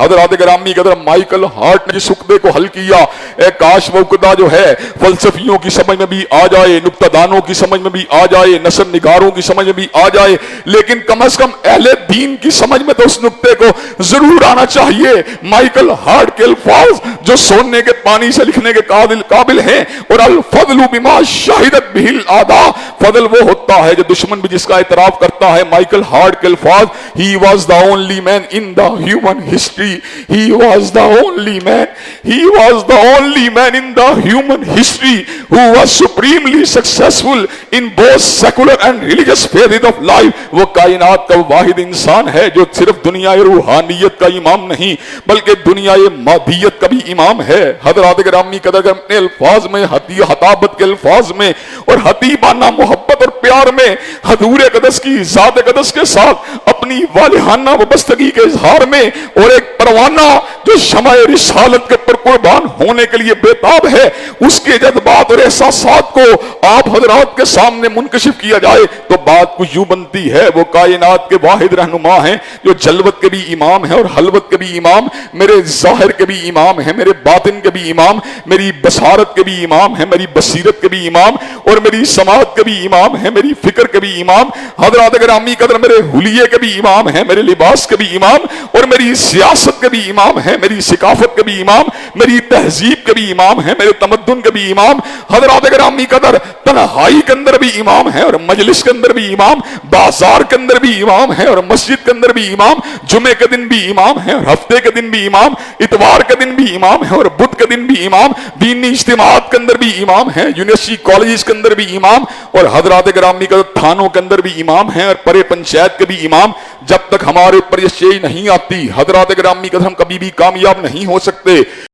حضرات گرامی قدر مائیکل ہارٹ نے جس عقدے کو حل کیا، اے کاش وہ عقدہ جو ہے فلسفیوں کی سمجھ میں بھی آ جائے، نکتہ دانوں کی سمجھ میں بھی آ جائے، نثر نگاروں کی سمجھ میں بھی آ جائے، لیکن کم از کم اہل دین کی سمجھ میں تو اس نکتے کو ضرور آنا چاہیے۔ مائیکل ہارٹ کے الفاظ جو سونے کے پانی سے لکھنے کے قابل ہیں، اور الفضل بما شہدت بہ الاعداء، فضل وہ ہوتا ہے جو دشمن بھی جس کا اعتراف کرتا ہے۔ مائیکل ہارٹ کے الفاظ، he was the only man in the human history, he was the only man in the human history who was supremely successful in both secular and religious phases of life۔ وہ کائنات کا واحد انسان ہے جو صرف دنیا روحانیت کا امام نہیں بلکہ دنیا مادیت کا بھی امام ہے۔ حضرات گرامی قدر اپنے الفاظ میں، خطابت کے الفاظ میں اور حتیبانہ محبت اور پیار میں حضور اقدس کی ذات اقدس کے ساتھ اپنی والہانہ وابستگی کے اظہار میں، اور ایک پروانہ جو شمع رسالت کے پر قربان ہونے کے لیے بےتاب ہے، اس کے جذبات اور احساسات کو آپ حضرات کے سامنے منکشف کیا جائے تو بات کچھ یوں بنتی ہے۔ وہ کائنات کے واحد رہنما ہیں جو جلوت کے بھی امام ہیں اور حلوت کے بھی امام، میرے ظاہر کے بھی امام ہیں، میرے باطن کے بھی امام، میری بصارت کے بھی امام ہیں، میری بصیرت کے بھی امام، اور میری سماعت کے بھی امام ہیں، میری فکر کے بھی امام۔ حضرات گرامی قدر میرے حلیے کے بھی امام ہیں، میرے لباس کے بھی امام، اور میری سیاست کے بھی امام ہیں، میری ثقافت کے بھی امام، میری تہذیب کے بھی امام ہیں، میرے تمدن کے بھی امام۔ حضرات گرامی قدر تنہائی کے اندر بھی امام ہیں اور مجلس کے اندر بھی امام، بازار کے اندر بھی امام ہیں اور مسجد کے اندر بھی امام، جمعے کے دن بھی امام ہیں اور ہفتے کے دن بھی امام، اتوار کے دن بھی امام ہیں اور بدھ کے دن بھی امام، دینی اجتماعات کے اندر بھی امام ہیں، یونیورسٹی کالجز کے اندر بھی امام، اور حضرات گرامی قدر تھانوں کے اندر بھی امام ہیں اور پرے پنچایت کے بھی امام۔ جب تک ہمارے اوپر یہ شے نہیں آتی حضرات گرامی قدر ہم کبھی بھی کامیاب نہیں ہو سکتے۔